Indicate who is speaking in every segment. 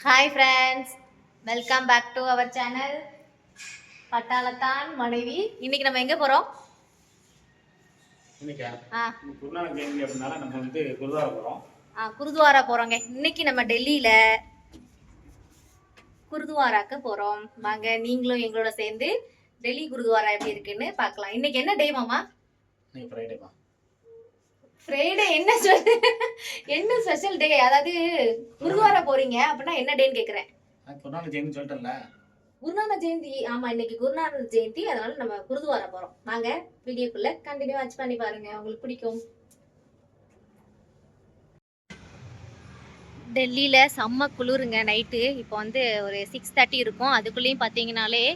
Speaker 1: Hi friends, welcome back to our channel பட்டாளத்தான் மனைவி. இன்னைக்கு நம்ம எங்க போறோம்? குருத்வாரா போறோங்க. இன்னைக்கு நம்ம டெல்லியில குருத்வாராக்கு போறோம். வாங்க நீங்களும் எங்களோட சேர்ந்து டெல்லி குருத்வாரா எப்படி இருக்குன்னு பார்க்கலாம். இன்னைக்கு என்ன டே மாமா? ஃப்ரைடே. என்ன ஸ்பெஷல் டே? அதாவது குருத்வாரா போறீங்க அப்படின்னா என்ன டேன்னு கேக்குறேன். குருநானக் ஜெயந்தி. ஆமா, இன்னைக்கு குருநானக் ஜெயந்தி. அதனால நம்ம குருத்வாரா போறோம். வாங்க வீடியோக்குள்ள கண்டினியூ வாட்ச் பண்ணி பாருங்க, உங்களுக்கு பிடிக்கும். டெல்லியில செம்ம குளிருங்க நைட்டு. இப்போ வந்து ஒரு 6:30 இருக்கும். அதுக்குள்ளேயும் பார்த்தீங்கன்னாலே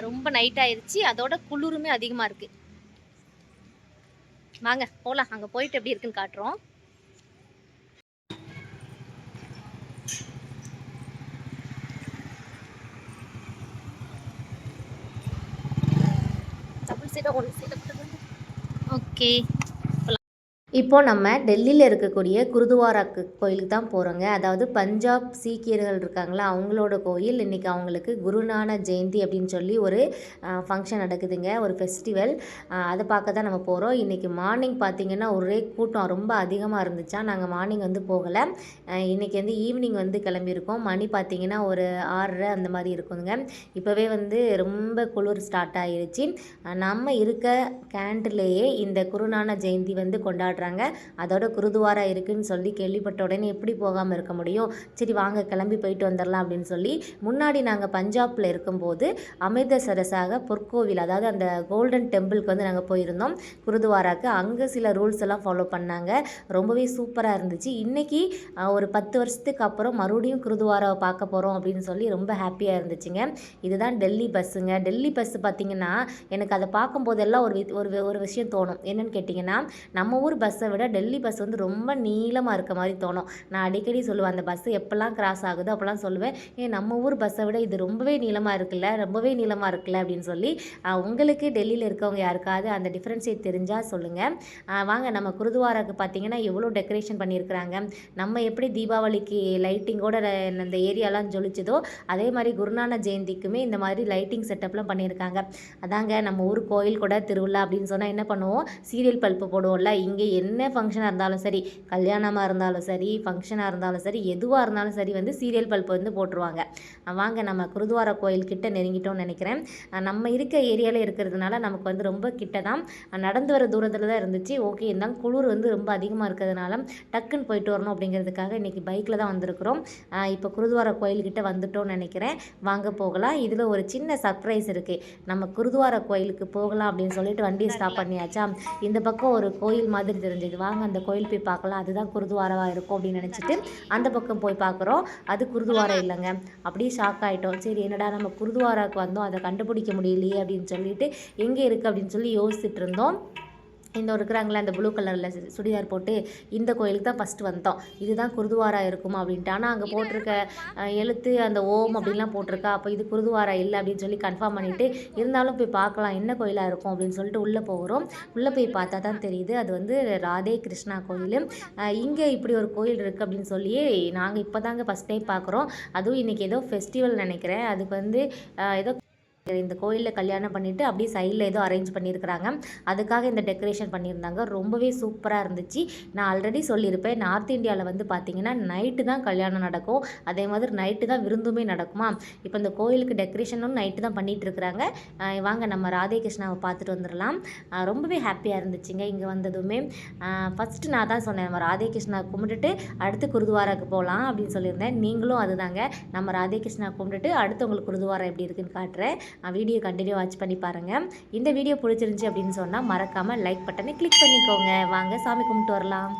Speaker 1: ரொம்ப நைட் ஆயிடுச்சு. அதோட குளிருமே அதிகமாக இருக்கு. வாங்க போகலாம். அங்கே போயிட்டு எப்படி இருக்குன்னு காட்டுறோம். ஓகே, இப்போது நம்ம டெல்லியில் இருக்கக்கூடிய குருத்வாரா கோயிலுக்கு தான் போகிறோங்க. அதாவது பஞ்சாப் சீக்கியர்கள் இருக்காங்களா, அவங்களோட கோயில். இன்றைக்கி அவங்களுக்கு குருநானக் ஜெயந்தி அப்படின்னு சொல்லி ஒரு ஃபங்க்ஷன் நடக்குதுங்க, ஒரு ஃபெஸ்டிவல். அதை பார்க்க தான் நம்ம போகிறோம். இன்றைக்கி மார்னிங் பார்த்திங்கன்னா ஒரே கூட்டம் ரொம்ப அதிகமாக இருந்துச்சா. நாங்கள் மார்னிங் வந்து போகலை. இன்றைக்கி வந்து ஈவினிங் வந்து கிளம்பியிருக்கோம். மணி பார்த்திங்கன்னா ஒரு 6:30 அந்த மாதிரி இருக்குதுங்க. இப்போவே வந்து ரொம்ப குளிர் ஸ்டார்ட் ஆகிருச்சு. நம்ம இருக்க கேண்ட்லேயே இந்த குருநானக் ஜெயந்தி வந்து கொண்டாடுறாங்க. அதோட குருத்வாரா இருக்குன்னு சொல்லி கேள்விப்பட்ட உடனே எப்படி போகாமல் இருக்க முடியும். சரி வாங்க கிளம்பி போயிட்டு வந்துடலாம் அப்படின்னு சொல்லி முன்னாடி நாங்கள் பஞ்சாபில் இருக்கும்போது அமிர்தசரஸாக பொற்கோவில், அதாவது அந்த கோல்டன் டெம்பிளுக்கு வந்து நாங்கள் போயிருந்தோம் குருத்வாராக்கு. அங்கே சில ரூல்ஸ் எல்லாம் ஃபாலோ பண்ணாங்க. ரொம்பவே சூப்பராக இருந்துச்சு. இன்றைக்கி ஒரு 10 வருஷத்துக்கு அப்புறம் மறுபடியும் குருத்வாராவை பார்க்க போகிறோம் அப்படின்னு சொல்லி ரொம்ப ஹாப்பியாக இருந்துச்சுங்க. இதுதான் டெல்லி பஸ்ஸுங்க. டெல்லி பஸ்ஸு பார்த்திங்கன்னா எனக்கு அதை பார்க்கும்போதெல்லாம் ஒரு விஷயம் தோணும். என்னென்னு கேட்டிங்கன்னா, நம்ம ஊர் பஸ்ஸை விட டெல்லி பஸ் வந்து ரொம்ப நீளமாக இருக்க மாதிரி தோணும். நான் அடிக்கடி சொல்லுவேன், அந்த பஸ்ஸு எப்போல்லாம் கிராஸ் ஆகுதோ அப்போல்லாம் சொல்லுவேன், நம்ம ஊர் பஸ்ஸை விட இது ரொம்பவே நீளமாக இருக்குல்ல, ரொம்பவே நீளமாக இருக்குல்ல அப்படின்னு சொல்லி. உங்களுக்கு டெல்லியில் இருக்கவங்க யாருக்காவது அந்த டிஃப்ரென்ஸே தெரிஞ்சால் சொல்லுங்கள். வாங்க நம்ம குருத்வாராக்கு பார்த்திங்கன்னா எவ்வளோ டெக்கரேஷன் பண்ணியிருக்கிறாங்க. நம்ம எப்படி தீபாவளிக்கு லைட்டிங்கோட இந்த ஏரியாலாம் ஜொலிச்சதோ அதே மாதிரி குருநானக் ஜெயந்திக்குமே இந்த மாதிரி லைட்டிங் செட்டப்லாம் பண்ணியிருக்காங்க. அதாங்க நம்ம ஊர் கோயில் கூட திருவிழா அப்படின்னு சொன்னால் என்ன பண்ணுவோம், சீரியல் பல்ப்பு போடுவோம்ல. இங்கே என்ன ஃபங்க்ஷனாக இருந்தாலும் சரி, கல்யாணமாக இருந்தாலும் சரி, ஃபங்க்ஷனாக இருந்தாலும் சரி, எதுவாக இருந்தாலும் சரி வந்து சீரியல் பல்ப்பு வந்து போட்டுருவாங்க. வாங்க நம்ம குருத்வாரா கோயில்கிட்ட நெருங்கிட்டோம்னு நினைக்கிறேன். நம்ம இருக்க ஏரியாவில் இருக்கிறதுனால நமக்கு வந்து ரொம்ப கிட்ட தான், நடந்து வர தூரத்தில் தான் இருந்துச்சு. ஓகே, இருந்தாலும் குளிர் வந்து ரொம்ப அதிகமாக இருக்கிறதுனால டக்குன்னு போயிட்டு வரணும் அப்படிங்கிறதுக்காக இன்றைக்கி பைக்கில் தான் வந்திருக்கிறோம். இப்போ குருத்வாரா கோயில்கிட்ட வந்துட்டோம்னு நினைக்கிறேன். வாங்க போகலாம். இதில் ஒரு சின்ன சர்ப்ரைஸ் இருக்குது. நம்ம குருத்வாரா கோயிலுக்கு போகலாம் அப்படின்னு சொல்லிட்டு வண்டியை ஸ்டாப் பண்ணியாச்சா. இந்த பக்கம் ஒரு கோயில் மாதிரி தெரிஞ்சது. வாங்க அந்த கோயில் போய் பார்க்கலாம், அதுதான் குருத்வாராவாக இருக்கும் அப்படின்னு நினச்சிட்டு அந்த பக்கம் போய் பார்க்குறோம். அது குருத்வாரா இல்லைங்க. அப்படியே ஷாக் ஆகிட்டோம். சரி என்னடா நம்ம குருத்வாராவுக்கு வந்தோம், அதை கண்டுபிடிக்க முடியலையே அப்படின்னு சொல்லிட்டு எங்கே இருக்குது அப்படின்னு சொல்லி யோசிச்சுட்டு இருந்தோம். இந்த இருக்கிறாங்களே அந்த ப்ளூ கலரில் சுடிதார் போட்டு, இந்த கோயிலுக்கு தான் ஃபஸ்ட்டு வந்தோம். இதுதான் குருத்வாரா இருக்குமா அப்படின்ட்டு. ஆனால் அங்கே போட்டிருக்க எழுத்து அந்த ஓம் அப்படின்லாம் போட்டிருக்கா. அப்போ இது குருத்வாரா இல்லை அப்படின்னு சொல்லி கன்ஃபார்ம் பண்ணிவிட்டு, இருந்தாலும் போய் பார்க்கலாம் என்ன கோயிலாக இருக்கும் அப்படின்னு சொல்லிட்டு உள்ளே போகிறோம். உள்ளே போய் பார்த்தா தான் தெரியுது அது வந்து ராதே கிருஷ்ணா கோயில். இங்கே இப்படி ஒரு கோயில் இருக்குது அப்படின்னு சொல்லி நாங்கள் இப்போ தாங்க ஃபஸ்ட் டைம் பார்க்குறோம். அதுவும் இன்றைக்கி ஏதோ ஃபெஸ்டிவல் நினைக்கிறேன். அதுக்கு வந்து ஏதோ இந்த கோயிலில் கல்யாணம் பண்ணிவிட்டு அப்படியே சைடில் ஏதோ அரேஞ்ச் பண்ணியிருக்கிறாங்க. அதுக்காக இந்த டெக்கரேஷன் பண்ணியிருந்தாங்க. ரொம்பவே சூப்பராக இருந்துச்சு. நான் ஆல்ரெடி சொல்லியிருப்பேன், நார்த் இந்தியாவில் வந்து பார்த்திங்கன்னா நைட்டு தான் கல்யாணம் நடக்கும், அதே மாதிரி நைட்டு தான் விருந்துமே நடக்குமா. இப்போ இந்த கோயிலுக்கு டெக்கரேஷனும் நைட்டு தான் பண்ணிகிட்டு இருக்கிறாங்க. வாங்க நம்ம ராதே கிருஷ்ணாவை பார்த்துட்டு வந்துடலாம். ரொம்பவே ஹாப்பியாக இருந்துச்சுங்க இங்கே வந்ததுமே. ஃபஸ்ட்டு நான் தான் சொன்னேன், நம்ம ராதே கிருஷ்ணா கும்பிட்டுட்டு அடுத்து குருத்வாராக்கு போகலாம் அப்படின்னு சொல்லியிருந்தேன். நீங்களும் அதுதாங்க, நம்ம ராதே கிருஷ்ணா கும்பிட்டுட்டு அடுத்து உங்களுக்கு குருத்வாரா எப்படி இருக்குன்னு காட்டுறேன். வீடியோ கண்டினியூ வாட்ச் பண்ணி பாருங்கள். இந்த வீடியோ பிடிச்சிருந்துச்சி அப்படின்னு சொன்னால் மறக்காமல் லைக் பட்டனை கிளிக் பண்ணிக்கோங்க. வாங்க சாமி கும்பிட்டு வரலாம்.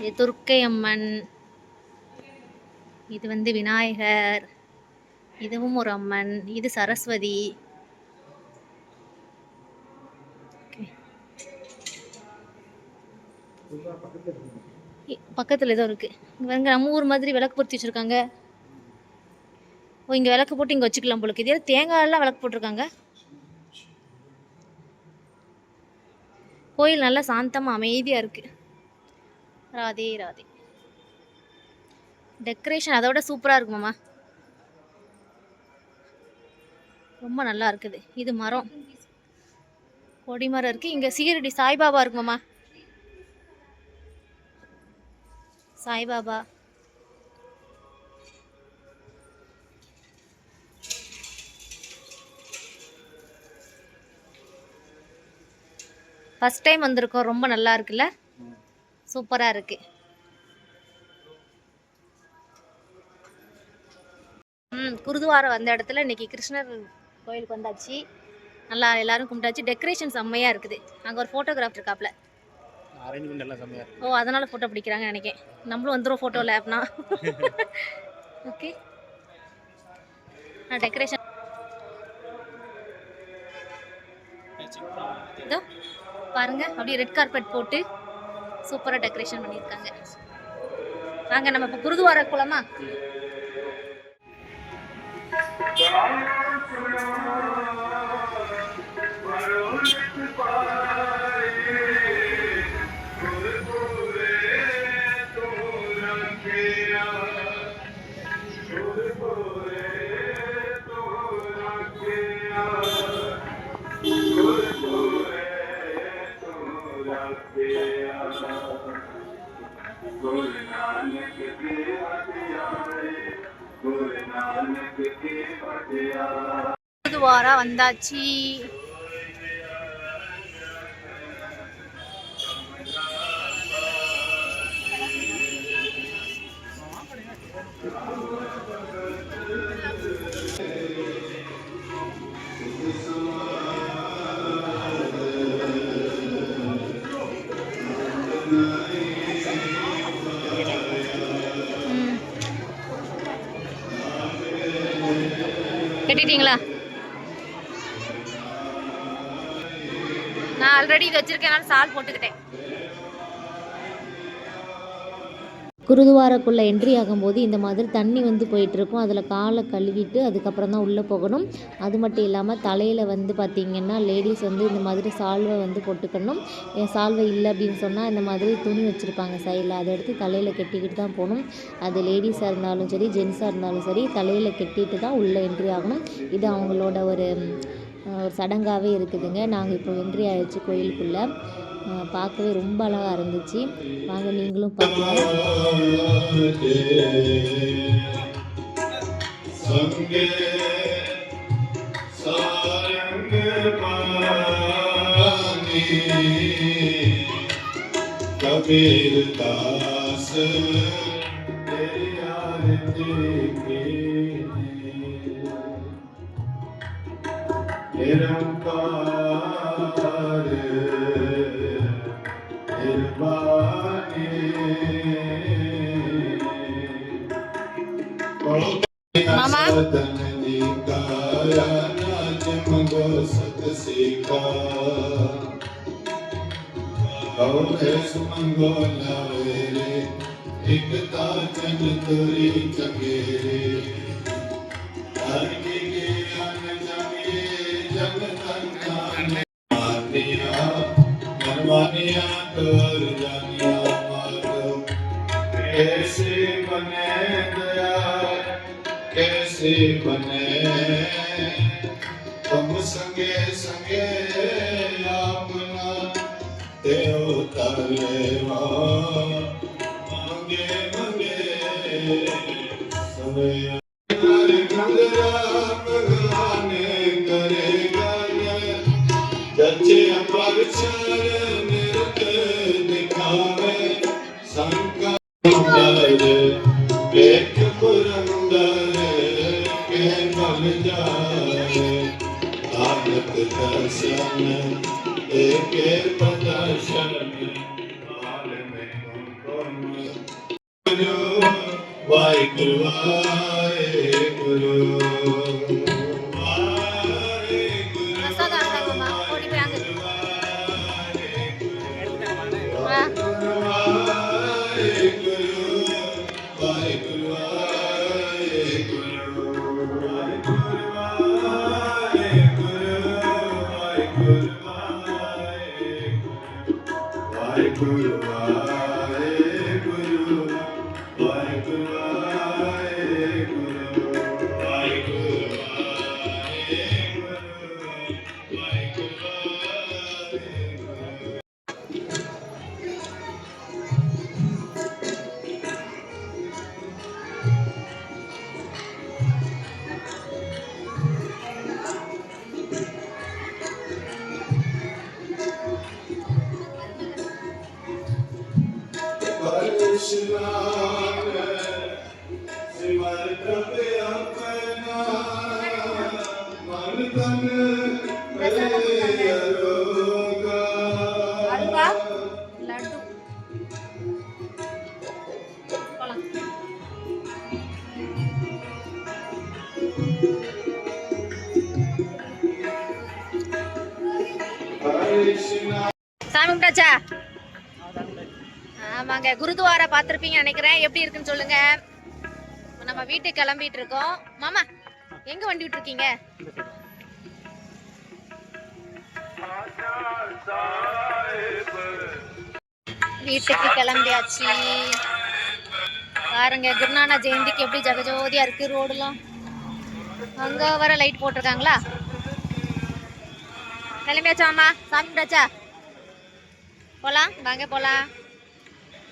Speaker 1: இது துர்க்கை அம்மன், இது வந்து விநாயகர், இதுவும் ஒரு அம்மன், இது சரஸ்வதி. பக்கத்தில் ஏதோ இருக்கு இங்கே, நம்ம ஊர் மாதிரி விளக்கு பொருத்தி வச்சுருக்காங்க. ஓ, இங்கே விளக்கு போட்டு இங்கே வச்சுக்கலாம் போலுக்கு. இதே தேங்காயெல்லாம் விளக்கு போட்டிருக்காங்க. கோயில் நல்லா சாந்தமாக அமைதியாக இருக்குது. ராதே ராதே. டெக்கரேஷன் அதோட சூப்பராக இருக்கு மாமா, ரொம்ப நல்லா இருக்குது. இது மரம், கொடி மரம் இருக்குது. இங்கே சீரடி சாய்பாபா இருக்கு மாமா, சாய்பாபா. ஃபஸ்ட் டைம் வந்திருக்கோம், ரொம்ப நல்லா இருக்குல்ல, சூப்பராக இருக்கு. குருதுவாரம் வந்த இடத்துல இன்னைக்கு கிருஷ்ணர் கோயிலுக்கு வந்தாச்சு. நல்லா எல்லாரும் கும்பிட்டாச்சு. டெக்கரேஷன் செம்மையாக இருக்குது. அங்கே ஒரு ஃபோட்டோகிராஃபர் இருக்காப்ல. ஓ, அதனால் ஃபோட்டோ பிடிக்கிறாங்கன்னு நினைக்கிறேன். நம்மளும் வந்துடும் ஃபோட்டோவில் அப்படின்னா. ஓகே, டெக்கரேஷன் இதோ பாருங்க, அப்படியே ரெட் கார்பெட் போட்டு சூப்பராக டெக்கரேஷன் பண்ணியிருக்காங்க. வாங்க நம்ம இப்போ குருதுவாரா போலாமா? குருதுவாரா வந்தாச்சு. கட்டிட்டீங்களா? நான் ஆல்ரெடி இது வச்சிருக்கேன், சால் போட்டுக்கிட்டேன். குருதுவாரக்குள்ளே என்ட்ரி ஆகும்போது இந்த மாதிரி தண்ணி வந்து போயிட்டுருக்கும். அதில் காலை கழுவிட்டு அதுக்கப்புறம் தான் உள்ளே போகணும். அது மட்டும் இல்லாமல் தலையில் வந்து பார்த்திங்கன்னா லேடிஸ் வந்து இந்த மாதிரி சால்வை வந்து போட்டுக்கணும். சால்வை இல்லை அப்படின்னு சொன்னால் இந்த மாதிரி துணி வச்சுருப்பாங்க சைடில், அதை எடுத்து தலையில் கட்டிக்கிட்டு தான் போகணும். அது லேடிஸாக இருந்தாலும் சரி, ஜென்ஸாக இருந்தாலும் சரி, தலையில் கட்டிட்டு தான் உள்ளே என்ட்ரி ஆகணும். இது அவங்களோட ஒரு சடங்காகவே இருக்குதுங்க. நாங்கள் இப்போ என்ட்ரி ஆகிடுச்சு கோயிலுக்குள்ளே. பார்க்கவே ரொம்ப அழகாக இருந்துச்சு. வாங்க நீங்களும் பார்க்கலாம். கபீர் தாஸ் मामा कैसे बने दया कैसे बने तुम संगे संगे अपना देव तलेवा मंगे मंगे सवे भगवाने करेगा जचे पर नृत्य दिखावे संका एक पुरंदर के बन जाए आनंद दर्शन एक प्रदर्शन அல்வா லட்டு சாமி கும்பிட்டாச்சா? ஆமாங்க, குருத்வாரா பார்த்துருப்பீங்க நினைக்கிறேன். எப்படி இருக்குன்னு சொல்லுங்க. நம்ம வீட்டுக்கு கிளம்பிட்டு இருக்கோம். மாமா எங்க வண்டி விட்டுருக்கீங்க? வீட்டுக்கு கிளம்பியாச்சு. பாருங்க, குருநானக் ஜெயந்திக்கு எப்படி ஜகஜோதியா இருக்கு ரோடுலாம். அங்க வர லைட் போட்டிருக்காங்களா? கிளம்பியாச்சா மாமா? சாமி கும்பிட்டாச்சா? போலாம் வாங்க போலாம்.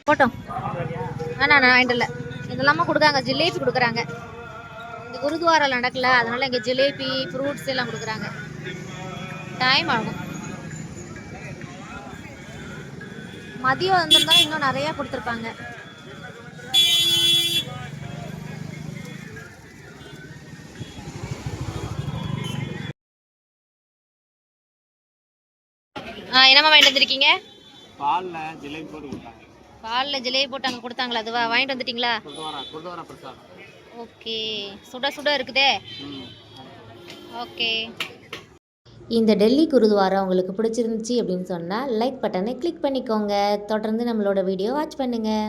Speaker 1: போட்டோம். நான் வாங்கிட்டு இல்லை. இதெல்லாமா கொடுக்காங்க, ஜிலேபி கொடுக்குறாங்க. இந்த குருத்வாரால நடக்கல, அதனால இங்கே ஜிலேபி ஃப்ரூட்ஸ் எல்லாம் கொடுக்குறாங்க. டைம் ஆகும். மதியம் வந்திருந்தா இன்னும் நிறைய கொடுத்துருப்பாங்க. என்னம்மா வாங்கிட்டு வந்திருக்கீங்க?
Speaker 2: பாலில் ஜிலேபி போட்டு கொடுத்தாங்க.
Speaker 1: பாலில் ஜிலேபி போட்டு அங்கே கொடுத்தாங்களா? அதுவா வாங்கிட்டு வந்துட்டீங்களா?
Speaker 2: குருத்வாரா பிரசாதம்.
Speaker 1: ஓகே, சுட சுட இருக்குதே. ஓகே. இந்த டெல்லி குருத்வாரா உங்களுக்கு பிடிச்சிருந்துச்சி அப்படின்னு சொன்னால் லைக் பட்டனை கிளிக் பண்ணிக்கோங்க. தொடர்ந்து நம்மளோட வீடியோ வாட்ச் பண்ணுங்கள்.